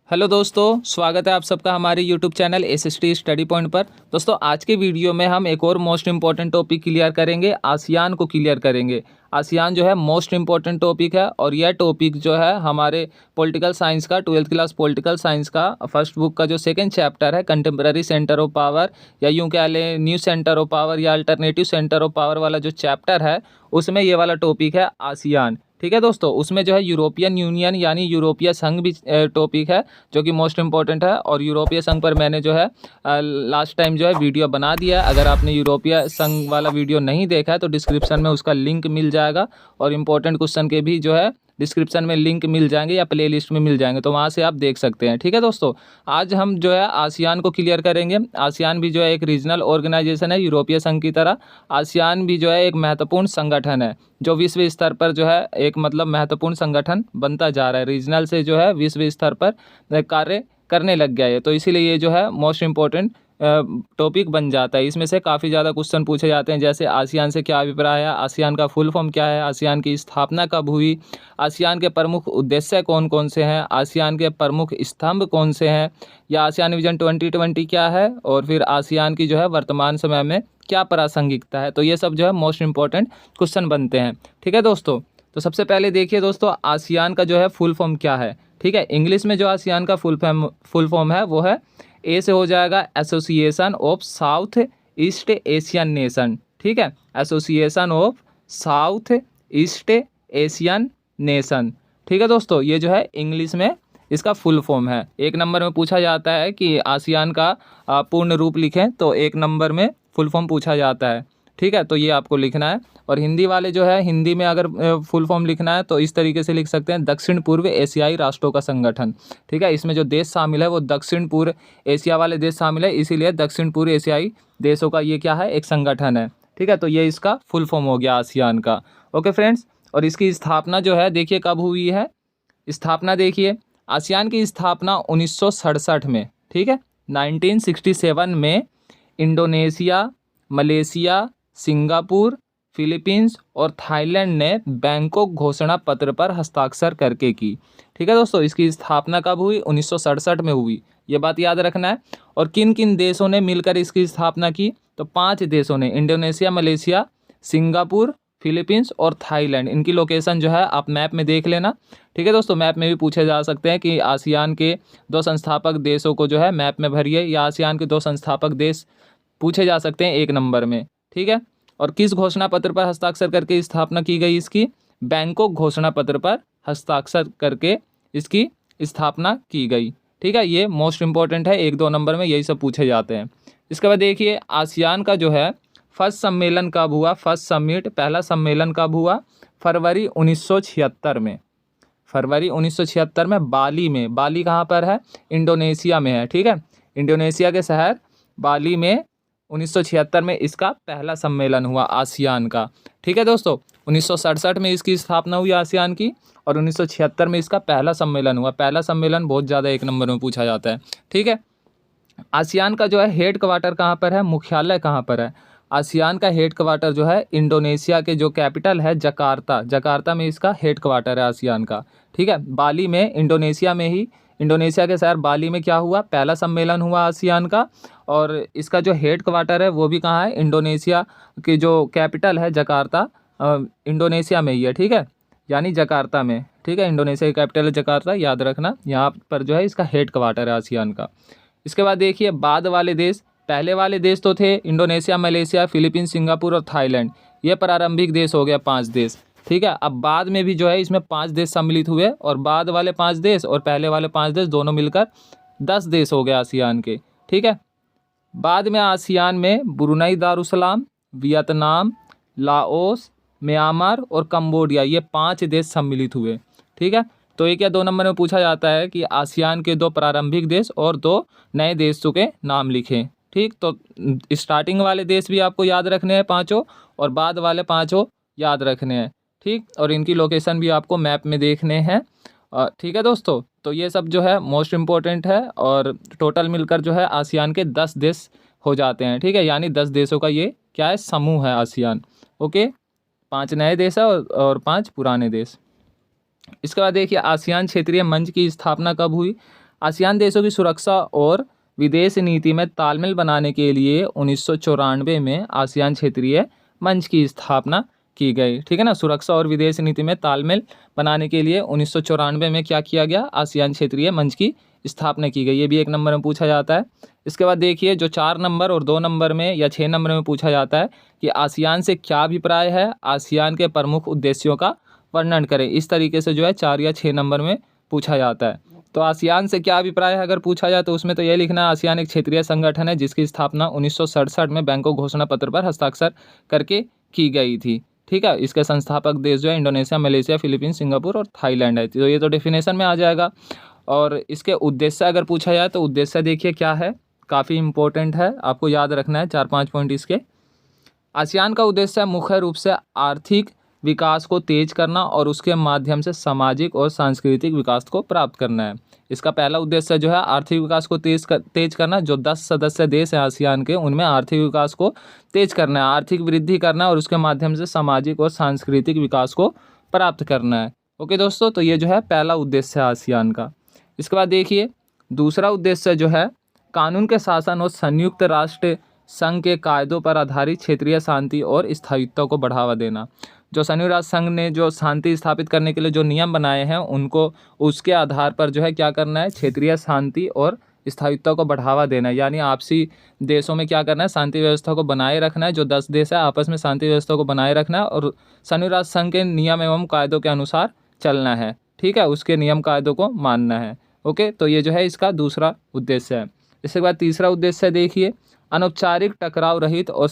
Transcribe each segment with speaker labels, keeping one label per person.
Speaker 1: Hello दोस्तों, स्वागत है आप सबका हमारे YouTube channel SST study point पर। दोस्तों आज के वीडियो में हम एक और मोस्ट इंपॉर्टेंट टॉपिक क्लियर करेंगे, आसियान को क्लियर करेंगे। आसियान जो है मोस्ट इंपॉर्टेंट टॉपिक है और यह टॉपिक जो है हमारे पॉलिटिकल साइंस का 12th क्लास पॉलिटिकल साइंस का फर्स्ट बुक का जो सेकंड चैप्टर है कंटेम्प्रेरी सेंटर ऑफ पावर या यूँ कह लें न्यू सेंटर ऑफ पावर या अल्टरनेटिव सेंटर ऑफ पावर वाला जो चैप्टर है उसमें ये वाला टॉपिक है आसियान। ठीक है दोस्तों, उसमें जो है यूरोपियन यूनियन यानी यूरोपीय संघ भी टॉपिक है जो कि मोस्ट इंपॉर्टेंट है। और यूरोपीय संघ पर मैंने जो है लास्ट टाइम जो है वीडियो बना दिया है। अगर आपने यूरोपीय संघ वाला वीडियो नहीं देखा है तो डिस्क्रिप्शन में उसका लिंक मिल जाएगा और इम्पोर्टेंट क्वेश्चन के भी जो है डिस्क्रिप्शन में लिंक मिल जाएंगे या प्ले लिस्ट में मिल जाएंगे, तो वहाँ से आप देख सकते हैं। ठीक है दोस्तों, आज हम जो है आसियान को क्लियर करेंगे। आसियान भी जो है एक रीजनल ऑर्गेनाइजेशन है यूरोपीय संघ की तरह। आसियान भी जो है एक महत्वपूर्ण संगठन है जो विश्व स्तर पर जो है एक महत्वपूर्ण संगठन बनता जा रहा है। रीजनल से जो है विश्व स्तर पर कार्य करने लग गया है, तो इसीलिए ये जो है मोस्ट इम्पोर्टेंट टॉपिक बन जाता है। इसमें से काफ़ी ज़्यादा क्वेश्चन पूछे जाते हैं, जैसे आसियान से क्या अभिप्राय है, आसियान का फुल फॉर्म क्या है, आसियान की स्थापना कब हुई, आसियान के प्रमुख उद्देश्य कौन कौन से हैं, आसियान के प्रमुख स्तंभ कौन से हैं, या आसियान विजन 2020 क्या है, और फिर आसियान की जो है वर्तमान समय में क्या प्रासंगिकता है। तो ये सब जो है मोस्ट इंपॉर्टेंट क्वेश्चन बनते हैं। ठीक है दोस्तों, तो सबसे पहले देखिए दोस्तों आसियान का जो है फुल फॉर्म क्या है। ठीक है, इंग्लिश में जो आसियान का फुल फॉर्म है वो है, ए से हो जाएगा association of south east Asian nation. ठीक है, association of south east Asian nation. ठीक है दोस्तों, ये जो है इंग्लिश में इसका फुल फॉर्म है। एक नंबर में पूछा जाता है कि आसियान का पूर्ण रूप लिखें, तो एक नंबर में फुल फॉर्म पूछा जाता है। ठीक है, तो ये आपको लिखना है। और हिंदी वाले जो है, हिंदी में अगर फुल फॉर्म लिखना है तो इस तरीके से लिख सकते हैं, दक्षिण पूर्व एशियाई राष्ट्रों का संगठन। ठीक है, इसमें जो देश शामिल है वो दक्षिण पूर्व एशिया वाले देश शामिल है, इसीलिए दक्षिण पूर्व एशियाई देशों का ये क्या है, एक संगठन है। ठीक है, तो ये इसका फुल फॉर्म हो गया आसियान का। ओके फ्रेंड्स, और इसकी स्थापना जो है देखिए कब हुई है। स्थापना देखिए, आसियान की स्थापना 1967 में, ठीक है 1967 में इंडोनेशिया, मलेशिया, सिंगापुर, फिलीपींस और थाईलैंड ने बैंकॉक घोषणा पत्र पर हस्ताक्षर करके की। ठीक है दोस्तों, इसकी स्थापना कब हुई, 1967 में हुई, ये बात याद रखना है। और किन किन देशों ने मिलकर इसकी स्थापना की, तो 5 देशों ने, इंडोनेशिया, मलेशिया, सिंगापुर, फिलीपींस और थाईलैंड। इनकी लोकेशन जो है आप मैप में देख लेना। ठीक है दोस्तों, मैप में भी पूछे जा सकते हैं कि आसियान के 2 संस्थापक देशों को जो है मैप में भरिए, या आसियान के 2 संस्थापक देश पूछे जा सकते हैं एक नंबर में। ठीक है, और किस घोषणा पत्र पर हस्ताक्षर करके स्थापना की गई इसकी, बैंकॉक घोषणा पत्र पर हस्ताक्षर करके इसकी स्थापना की गई। ठीक है, ये मोस्ट इंपॉर्टेंट है, 1-2 नंबर में यही सब पूछे जाते हैं। इसके बाद देखिए आसियान का जो है फर्स्ट सम्मेलन कब हुआ, फर्स्ट समिट, पहला सम्मेलन कब हुआ, फरवरी 1976 में। फरवरी 1976 में बाली में। बाली कहाँ पर है, इंडोनेशिया में है। ठीक है, इंडोनेशिया के शहर बाली में 1976 में इसका पहला सम्मेलन हुआ आसियान का। ठीक है दोस्तों, 1967 में इसकी स्थापना हुई आसियान की और 1976 में इसका पहला सम्मेलन हुआ। पहला सम्मेलन बहुत ज़्यादा 1 नंबर में पूछा जाता है। ठीक है, आसियान का जो है हेड क्वार्टर कहाँ पर है, मुख्यालय कहाँ पर है। आसियान का हेड क्वार्टर जो है इंडोनेशिया के जो कैपिटल है जकार्ता, जकार्ता में इसका हेड क्वार्टर है आसियान का। ठीक है, बाली में, इंडोनेशिया में ही, इंडोनेशिया के शहर बाली में क्या हुआ, पहला सम्मेलन हुआ आसियान का। और इसका जो हेड क्वार्टर है वो भी कहाँ है, इंडोनेशिया की जो कैपिटल है जकार्ता, इंडोनेशिया में ही है। ठीक है, यानी जकार्ता में। ठीक है, इंडोनेशिया की कैपिटल है जकार्ता, याद रखना, यहाँ पर जो है इसका हेड क्वार्टर है आसियान का। इसके बाद देखिए बाद वाले देश, पहले वाले देश तो थे इंडोनेशिया, मलेशिया, फिलीपींस, सिंगापुर और थाईलैंड, ये प्रारंभिक देश हो गया 5 देश। ठीक है, अब बाद में भी जो है इसमें 5 देश सम्मिलित हुए, और बाद वाले 5 देश और पहले वाले 5 देश दोनों मिलकर 10 देश हो गए आसियान के। ठीक है, बाद में आसियान में Brunei Darussalam, Vietnam, Laos, Myanmar और कंबोडिया, ये 5 देश सम्मिलित हुए। ठीक है, तो ये क्या 2 नंबर में पूछा जाता है कि आसियान के 2 प्रारंभिक देश और 2 नए देशों के नाम लिखें। ठीक, तो स्टार्टिंग वाले देश भी आपको याद रखने हैं 5 और बाद वाले 5 याद रखने हैं। ठीक, और इनकी लोकेशन भी आपको मैप में देखने हैं। ठीक है दोस्तों, तो ये सब जो है मोस्ट इम्पोर्टेंट है, और टोटल मिलकर जो है आसियान के 10 देश हो जाते हैं। ठीक है, यानी 10 देशों का ये क्या है, समूह है आसियान। ओके, 5 नए देश है और 5 पुराने देश। इसके बाद देखिए आसियान क्षेत्रीय मंच की स्थापना कब हुई। आसियान देशों की सुरक्षा और विदेश नीति में तालमेल बनाने के लिए 1994 में आसियान क्षेत्रीय मंच की स्थापना की गई। ठीक है ना, सुरक्षा और विदेश नीति में तालमेल बनाने के लिए 1994 में क्या किया गया, आसियान क्षेत्रीय मंच की स्थापना की गई। ये भी 1 नंबर में पूछा जाता है। इसके बाद देखिए जो 4 नंबर और 2 नंबर में या 6 नंबर में पूछा जाता है कि आसियान से क्या अभिप्राय है, आसियान के प्रमुख उद्देश्यों का वर्णन करें। इस तरीके से जो है 4 या 6 नंबर में पूछा जाता है। तो आसियान से क्या अभिप्राय है अगर पूछा जाए तो उसमें तो ये लिखना है, आसियान एक क्षेत्रीय संगठन है जिसकी स्थापना 1967 में बैंकॉक घोषणा पत्र पर हस्ताक्षर करके की गई थी। ठीक है, इसके संस्थापक देश जो है इंडोनेशिया, मलेशिया, फिलीपींस, सिंगापुर और थाईलैंड है। तो ये तो डेफिनेशन में आ जाएगा। और इसके उद्देश्य अगर पूछा जाए तो उद्देश्य देखिए क्या है, काफ़ी इंपॉर्टेंट है, आपको याद रखना है 4-5 पॉइंट इसके। आसियान का उद्देश्य मुख्य रूप से आर्थिक विकास को तेज करना और उसके माध्यम से सामाजिक और सांस्कृतिक विकास को प्राप्त करना है। इसका पहला उद्देश्य जो है आर्थिक विकास को तेज करना। जो 10 सदस्य देश हैं आसियान के, उनमें आर्थिक विकास को तेज करना है, आर्थिक वृद्धि करना है और उसके माध्यम से सामाजिक और सांस्कृतिक विकास को प्राप्त करना है। ओके दोस्तों, तो ये जो है पहला उद्देश्य है आसियान का। इसके बाद देखिए दूसरा उद्देश्य जो है कानून के शासन और संयुक्त राष्ट्र संघ के कायदों पर आधारित क्षेत्रीय शांति और स्थायित्व को बढ़ावा देना। जो संयुक्त राष्ट्र संघ ने जो शांति स्थापित करने के लिए जो नियम बनाए हैं उनको, उसके आधार पर जो है क्या करना है, क्षेत्रीय शांति और स्थायित्व को बढ़ावा देना है। यानी आपसी देशों में क्या करना है, शांति व्यवस्था को बनाए रखना है। जो 10 देश है आपस में शांति व्यवस्था को बनाए रखना है और संयुक्त राष्ट्र संघ के नियम एवं कायदों के अनुसार चलना है। ठीक है, उसके नियम कायदों को मानना है। ओके, तो ये जो है इसका दूसरा उद्देश्य है। इसके बाद तीसरा उद्देश्य देखिए अनौपचारिक, टकराव रहित और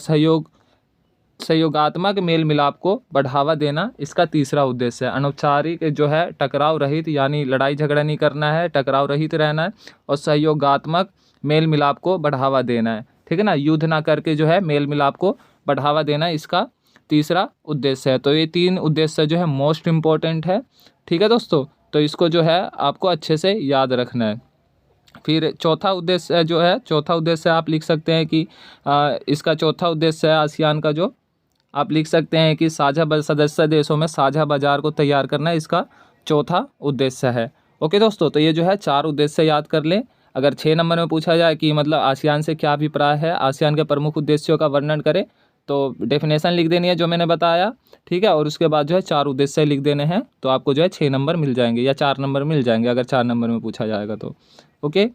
Speaker 1: सहयोगात्मक मेल मिलाप को बढ़ावा देना। इसका तीसरा उद्देश्य है। अनौपचारिक जो है टकराव रहित, यानी लड़ाई झगड़ा नहीं करना है, टकराव रहित रहना है और सहयोगात्मक मेल मिलाप को बढ़ावा देना है। ठीक है ना, युद्ध ना करके जो है मेल मिलाप को बढ़ावा देना इसका तीसरा उद्देश्य है। तो ये 3 उद्देश्य जो है मोस्ट इम्पोर्टेंट है। ठीक है दोस्तों, तो इसको जो है आपको अच्छे से याद रखना है। फिर चौथा उद्देश्य जो है, चौथा उद्देश्य आप लिख सकते हैं कि इसका चौथा उद्देश्य है आसियान का, जो आप लिख सकते हैं कि साझा सदस्य देशों में साझा बाजार को तैयार करना इसका चौथा उद्देश्य है। ओके दोस्तों, तो ये जो है 4 उद्देश्य याद कर लें। अगर 6 नंबर में पूछा जाए कि मतलब आसियान से क्या अभिप्राय है, आसियान के प्रमुख उद्देश्यों का वर्णन करें, तो डेफिनेशन लिख देनी है जो मैंने बताया। ठीक है, और उसके बाद जो है 4 उद्देश्य लिख देने हैं, तो आपको जो है 6 नंबर मिल जाएंगे या 4 नंबर मिल जाएंगे अगर 4 नंबर में पूछा जाएगा तो। ओके,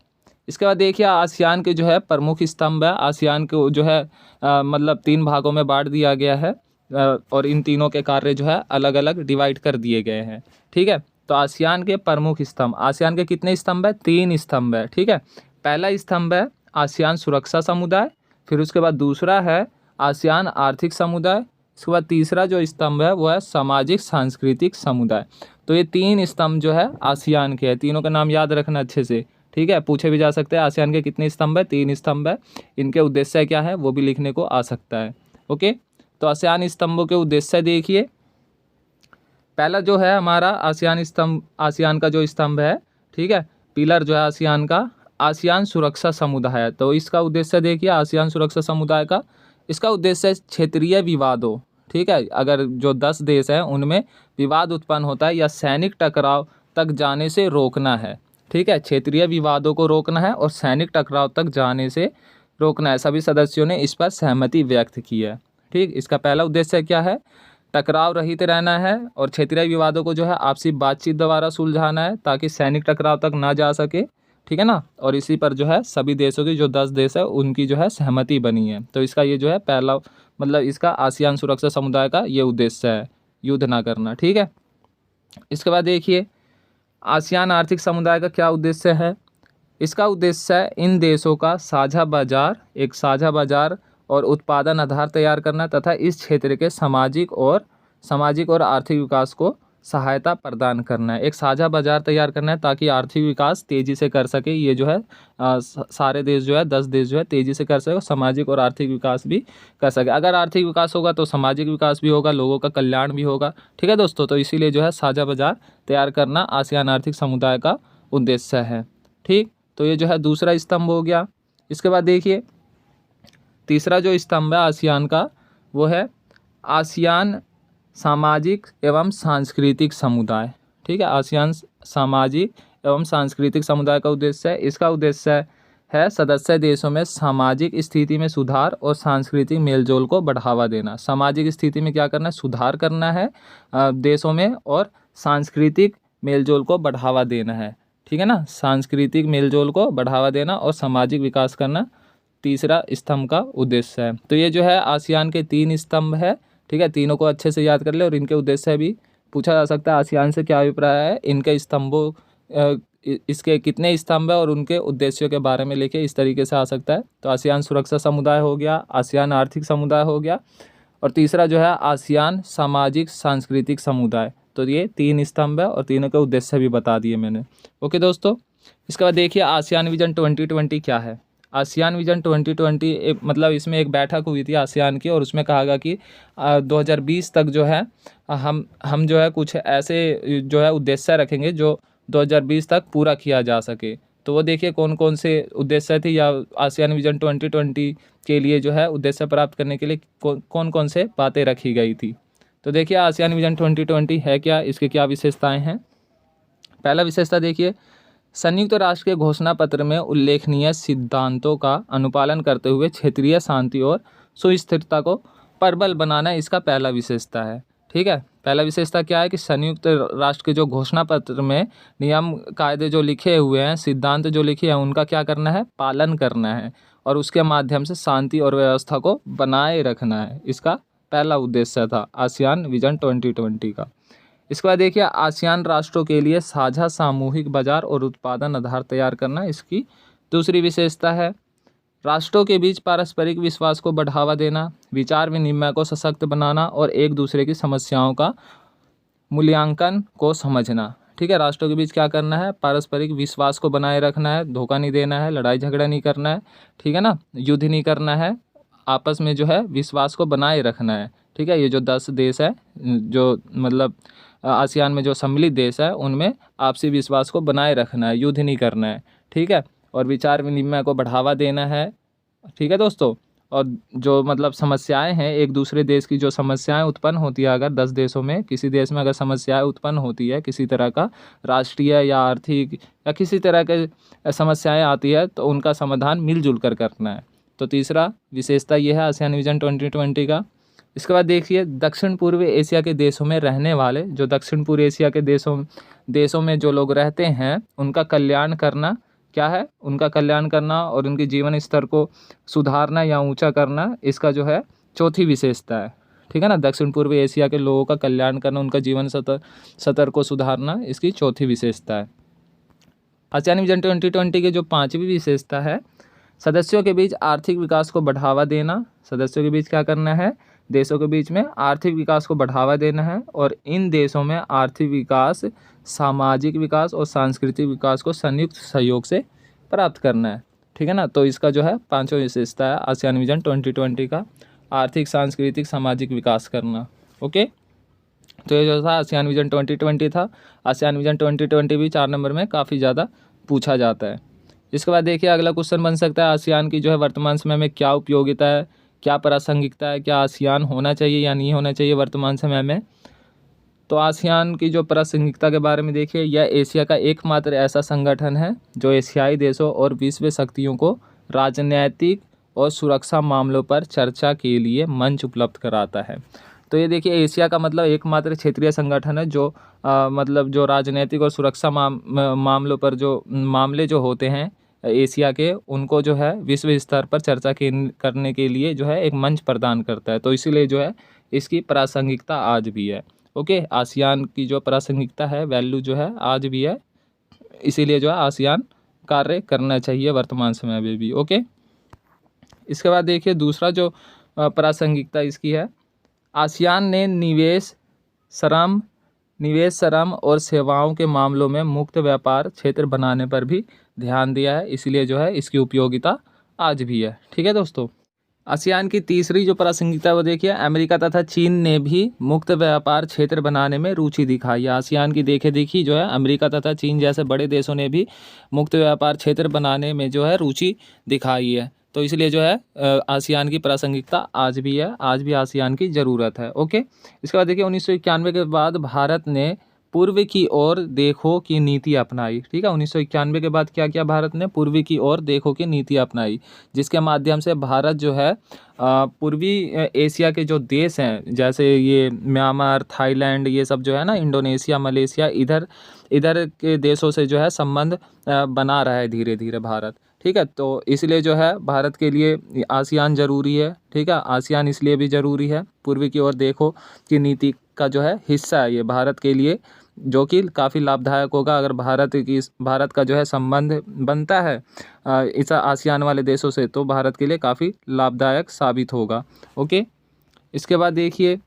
Speaker 1: इसके बाद देखिए आसियान के जो है प्रमुख स्तंभ है। आसियान को जो है मतलब 3 भागों में बांट दिया गया है और इन तीनों के कार्य जो है अलग अलग डिवाइड कर दिए गए हैं। ठीक है, तो आसियान के प्रमुख स्तंभ, आसियान के कितने स्तंभ है, 3 स्तंभ है। ठीक है, पहला स्तंभ है आसियान सुरक्षा समुदाय, फिर उसके बाद दूसरा है आसियान आर्थिक समुदाय, इसके बाद तीसरा जो स्तंभ है वो है सामाजिक सांस्कृतिक समुदाय। तो ये 3 स्तंभ जो है आसियान के हैं। तीनों का नाम याद रखना अच्छे से। ठीक है, पूछे भी जा सकते हैं आसियान के कितने स्तंभ है, 3 स्तंभ है, इनके उद्देश्य क्या है वो भी लिखने को आ सकता है। ओके, तो आसियान स्तंभों के उद्देश्य देखिए। पहला जो है हमारा आसियान स्तंभ, आसियान का जो स्तंभ है, ठीक है, पिलर जो है आसियान का, आसियान सुरक्षा समुदाय है। तो इसका उद्देश्य देखिए आसियान सुरक्षा समुदाय का, इसका उद्देश्य क्षेत्रीय विवादों, ठीक है, अगर जो 10 देश हैं उनमें विवाद उत्पन्न होता है या सैनिक टकराव तक जाने से रोकना है। ठीक है, क्षेत्रीय विवादों को रोकना है और सैनिक टकराव तक जाने से रोकना है। सभी सदस्यों ने इस पर सहमति व्यक्त की है। ठीक, इसका पहला उद्देश्य क्या है, टकराव रहित रहना है और क्षेत्रीय विवादों को जो है आपसी बातचीत द्वारा सुलझाना है ताकि सैनिक टकराव तक ना जा सके। ठीक है ना, और इसी पर जो है सभी देशों की जो 10 देश है उनकी जो है सहमति बनी है। तो इसका ये जो है पहला मतलब इसका आसियान सुरक्षा समुदाय का ये उद्देश्य है, युद्ध ना करना। ठीक है, इसके बाद देखिए आसियान आर्थिक समुदाय का क्या उद्देश्य है। इसका उद्देश्य है इन देशों का साझा बाजार, एक साझा बाजार और उत्पादन आधार तैयार करना तथा इस क्षेत्र के सामाजिक और आर्थिक विकास को सहायता प्रदान करना है। एक साझा बाजार तैयार करना है ताकि आर्थिक विकास तेज़ी से कर सके। ये जो है सारे देश जो है 10 देश जो है तेज़ी से कर सके और सामाजिक और आर्थिक विकास भी कर सके। अगर आर्थिक विकास होगा तो सामाजिक विकास भी होगा, लोगों का कल्याण भी होगा। ठीक है दोस्तों, तो इसीलिए जो है साझा बाजार तैयार करना आसियान आर्थिक समुदाय का उद्देश्य है। ठीक, तो ये जो है दूसरा स्तंभ हो गया। इसके बाद देखिए तीसरा जो स्तंभ है आसियान का वो है आसियान सामाजिक एवं सांस्कृतिक समुदाय। ठीक है, आसियान सामाजिक एवं सांस्कृतिक समुदाय का उद्देश्य है। इसका उद्देश्य है सदस्य देशों में सामाजिक स्थिति में सुधार और सांस्कृतिक मेलजोल को बढ़ावा देना। सामाजिक स्थिति में क्या करना है, सुधार करना है देशों में, और सांस्कृतिक मेलजोल को बढ़ावा देना है। ठीक है ना, सांस्कृतिक मेलजोल को बढ़ावा देना और सामाजिक विकास करना तीसरा स्तंभ का उद्देश्य है। तो ये जो है आसियान के 3 स्तंभ है। ठीक है, तीनों को अच्छे से याद कर ले, और इनके उद्देश्य भी पूछा जा सकता है आसियान से क्या अभिप्राय है, इनके स्तंभों इसके कितने स्तंभ है और उनके उद्देश्यों के बारे में लिखे, इस तरीके से आ सकता है। तो आसियान सुरक्षा समुदाय हो गया, आसियान आर्थिक समुदाय हो गया, और तीसरा जो है आसियान सामाजिक सांस्कृतिक समुदाय। तो ये 3 स्तंभ है और तीनों के उद्देश्य भी बता दिए मैंने। ओके दोस्तों, इसके बाद देखिए आसियान विजन 2020 क्या है। आसियान विजन 2020 मतलब इसमें एक बैठक हुई थी आसियान की, और उसमें कहा गया कि 2020 तक जो है हम जो है कुछ ऐसे जो है उद्देश्य रखेंगे जो 2020 तक पूरा किया जा सके। तो वो देखिए कौन कौन से उद्देश्य थे, या आसियान विजन 2020 के लिए जो है उद्देश्य प्राप्त करने के लिए कौन कौन से बातें रखी गई थी। तो देखिए आसियान विजन 2020 है क्या, इसके क्या विशेषताएं हैं। पहला विशेषता देखिए, संयुक्त राष्ट्र के घोषणा पत्र में उल्लेखनीय सिद्धांतों का अनुपालन करते हुए क्षेत्रीय शांति और सुस्थिरता को प्रबल बनाना इसका पहला विशेषता है। ठीक है, पहला विशेषता क्या है कि संयुक्त राष्ट्र के जो घोषणा पत्र में नियम कायदे जो लिखे हुए हैं, सिद्धांत जो लिखे हैं, उनका क्या करना है, पालन करना है, और उसके माध्यम से शांति और व्यवस्था को बनाए रखना है। इसका पहला उद्देश्य था आसियान विजन 2020 का। इसके बाद देखिए आसियान राष्ट्रों के लिए साझा सामूहिक बाजार और उत्पादन आधार तैयार करना इसकी दूसरी विशेषता है। राष्ट्रों के बीच पारस्परिक विश्वास को बढ़ावा देना, विचार विनिमय को सशक्त बनाना और एक दूसरे की समस्याओं का मूल्यांकन को समझना। ठीक है, राष्ट्रों के बीच क्या करना है, पारस्परिक विश्वास को बनाए रखना है, धोखा नहीं देना है, लड़ाई झगड़ा नहीं करना है, ठीक है ना, युद्ध नहीं करना है, आपस में जो है विश्वास को बनाए रखना है। ठीक है, ये जो 10 देश है, जो मतलब आसियान में जो सम्मिलित देश है, उनमें आपसी विश्वास को बनाए रखना है, युद्ध नहीं करना है। ठीक है, और विचार विनिमय को बढ़ावा देना है। ठीक है दोस्तों, और जो मतलब समस्याएं हैं, एक दूसरे देश की जो समस्याएं उत्पन्न होती है, अगर 10 देशों में किसी देश में अगर समस्याएं उत्पन्न होती है, किसी तरह का राष्ट्रीय या आर्थिक या किसी तरह के समस्याएं आती है, तो उनका समाधान मिलजुल कर करना है। तो तीसरा विशेषता ये है आसियान विजन 2020 का। इसके बाद देखिए दक्षिण पूर्व एशिया के देशों में रहने वाले, जो दक्षिण पूर्व एशिया के देशों में जो लोग रहते हैं, उनका कल्याण करना क्या है, उनका कल्याण करना और उनके जीवन स्तर को सुधारना या ऊंचा करना, इसका जो है चौथी विशेषता है। ठीक है ना, दक्षिण पूर्व एशिया के लोगों का कल्याण करना, उनका जीवन स्तर को सुधारना, इसकी चौथी विशेषता है। आसियान विजन 2020 की जो 5वीं विशेषता है, सदस्यों के बीच आर्थिक विकास को बढ़ावा देना। सदस्यों के बीच क्या करना है, देशों के बीच में आर्थिक विकास को बढ़ावा देना है, और इन देशों में आर्थिक विकास, सामाजिक विकास और सांस्कृतिक विकास को संयुक्त सहयोग से प्राप्त करना है। ठीक है ना, तो इसका जो है 5वां विशेषता है आसियान विजन 2020 का, आर्थिक सांस्कृतिक सामाजिक विकास करना। ओके, तो ये जो था आसियान विजन 2020 था। आसियान विजन 2020 भी 4 नंबर में काफ़ी ज़्यादा पूछा जाता है। इसके बाद देखिए अगला क्वेश्चन बन सकता है, आसियान की जो है वर्तमान समय में क्या उपयोगिता है, क्या प्रासंगिकता है, क्या आसियान होना चाहिए या नहीं होना चाहिए वर्तमान समय में। तो आसियान की जो प्रासंगिकता के बारे में देखिए, यह एशिया का एकमात्र ऐसा संगठन है जो एशियाई देशों और विश्व शक्तियों को राजनीतिक और सुरक्षा मामलों पर चर्चा के लिए मंच उपलब्ध कराता है। तो ये देखिए एशिया का मतलब एकमात्र क्षेत्रीय संगठन है जो मतलब जो राजनीतिक और सुरक्षा मामलों पर जो मामले जो होते हैं एशिया के, उनको जो है विश्व स्तर पर चर्चा करने के लिए जो है एक मंच प्रदान करता है। तो इसीलिए जो है इसकी प्रासंगिकता आज भी है। ओके, आसियान की जो प्रासंगिकता है, वैल्यू जो है आज भी है, इसीलिए जो है आसियान कार्य करना चाहिए वर्तमान समय में भी। ओके, इसके बाद देखिए दूसरा जो प्रासंगिकता इसकी है, आसियान ने निवेश, श्रम और सेवाओं के मामलों में मुक्त व्यापार क्षेत्र बनाने पर भी ध्यान दिया है, इसलिए जो है इसकी उपयोगिता आज भी है। ठीक है दोस्तों, आसियान की तीसरी जो प्रासंगिकता वो देखिए, अमेरिका तथा चीन ने भी मुक्त व्यापार क्षेत्र बनाने में रुचि दिखाई है। आसियान की देखी जो है अमेरिका तथा चीन जैसे बड़े देशों ने भी मुक्त व्यापार क्षेत्र बनाने में जो है रुचि दिखाई है। तो इसलिए जो है आसियान की प्रासंगिकता आज भी है, आज भी आसियान की ज़रूरत है। ओके, इसके बाद देखिए 1991 के बाद भारत ने पूर्व की ओर देखो की नीति अपनाई। ठीक है, 1991 के बाद क्या किया भारत ने? पूर्व की ओर देखो की नीति अपनाई, जिसके माध्यम से भारत जो है पूर्वी एशिया के जो देश हैं, जैसे ये म्यांमार, थाईलैंड, ये सब जो है ना, इंडोनेशिया, मलेशिया, इधर इधर के देशों से जो है संबंध बना रहा है धीरे धीरे भारत। ठीक है, तो इसलिए जो है भारत के लिए आसियान ज़रूरी है। ठीक है, आसियान इसलिए भी ज़रूरी है, पूर्वी की ओर देखो की नीति का जो है हिस्सा है ये भारत के लिए, जो कि काफ़ी लाभदायक होगा अगर भारत का जो है संबंध बनता है इस आसियान वाले देशों से, तो भारत के लिए काफ़ी लाभदायक साबित होगा। ओके, इसके बाद देखिए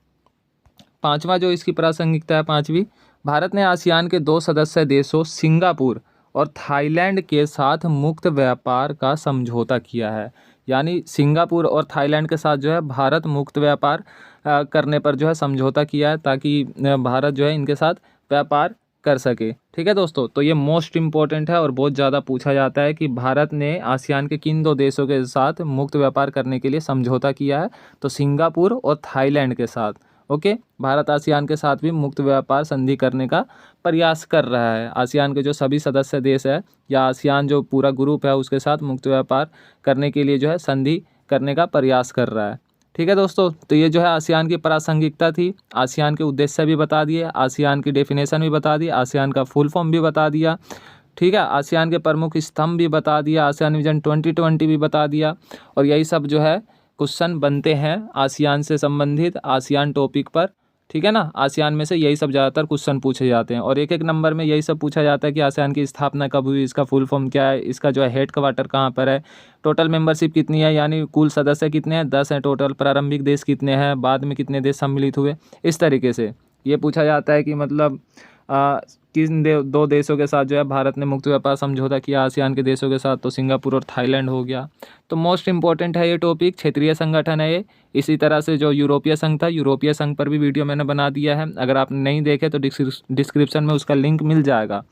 Speaker 1: पांचवा जो इसकी प्रासंगिकता है, पांचवी, भारत ने आसियान के 2 सदस्य देशों सिंगापुर और थाईलैंड के साथ मुक्त व्यापार का समझौता किया है। यानी सिंगापुर और थाईलैंड के साथ जो है भारत मुक्त व्यापार करने पर जो है समझौता किया है, ताकि भारत जो है इनके साथ व्यापार कर सके। ठीक है दोस्तों, तो ये मोस्ट इम्पॉर्टेंट है और बहुत ज़्यादा पूछा जाता है कि भारत ने आसियान के किन 2 देशों के साथ मुक्त व्यापार करने के लिए समझौता किया है, तो सिंगापुर और थाईलैंड के साथ। ओके, भारत आसियान के साथ भी मुक्त व्यापार संधि करने का प्रयास कर रहा है। आसियान के जो सभी सदस्य देश है या आसियान जो पूरा ग्रुप है उसके साथ मुक्त व्यापार करने के लिए जो है संधि करने का प्रयास कर रहा है। ठीक है दोस्तों, तो ये जो है आसियान की प्रासंगिकता थी, आसियान के उद्देश्य भी बता दिए, आसियान की डेफिनेशन भी बता दी, आसियान का फुल फॉर्म भी बता दिया। ठीक है, आसियान के प्रमुख स्तंभ भी बता दिया, आसियान विजन 2020 भी बता दिया, और यही सब जो है क्वेश्चन बनते हैं आसियान से संबंधित, आसियान टॉपिक पर। ठीक है ना, आसियान में से यही सब ज़्यादातर क्वेश्चन पूछे जाते हैं, और एक एक नंबर में यही सब पूछा जाता है कि आसियान की स्थापना कब हुई, इसका फुल फॉर्म क्या है, इसका जो है हेड क्वार्टर कहाँ पर है, टोटल मेंबरशिप कितनी है, यानी कुल सदस्य कितने हैं, 10 हैं टोटल, प्रारंभिक देश कितने हैं, बाद में कितने देश सम्मिलित हुए, इस तरीके से ये पूछा जाता है कि मतलब किन 2 देशों के साथ जो है भारत ने मुक्त व्यापार समझौता किया आसियान के देशों के साथ, तो सिंगापुर और थाईलैंड हो गया। तो मोस्ट इंपॉर्टेंट है ये टॉपिक, क्षेत्रीय संगठन है ये। इसी तरह से जो यूरोपीय संघ था, यूरोपीय संघ पर भी वीडियो मैंने बना दिया है, अगर आप नहीं देखे तो डिस्क्रिप्शन में उसका लिंक मिल जाएगा।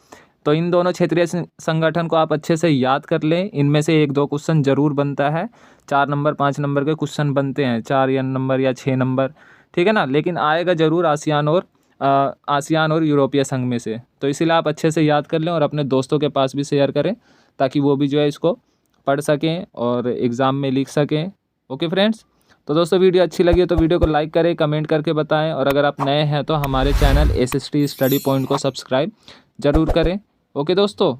Speaker 1: तो इन दोनों क्षेत्रीय संगठन को आप अच्छे से याद कर लें, इनमें से 1-2 क्वेश्चन जरूर बनता है, 4 नंबर 5 नंबर के क्वेश्चन बनते हैं, 4 या नंबर या 6 नंबर। ठीक है ना, लेकिन आएगा जरूर आसियान और यूरोपीय संघ में से, तो इसीलिए आप अच्छे से याद कर लें और अपने दोस्तों के पास भी शेयर करें, ताकि वो भी जो है इसको पढ़ सकें और एग्ज़ाम में लिख सकें। ओके फ्रेंड्स, तो दोस्तों वीडियो अच्छी लगी तो वीडियो को लाइक करें, कमेंट करके बताएं, और अगर आप नए हैं तो हमारे चैनल SST स्टडी पॉइंट को सब्सक्राइब ज़रूर करें। ओके दोस्तों।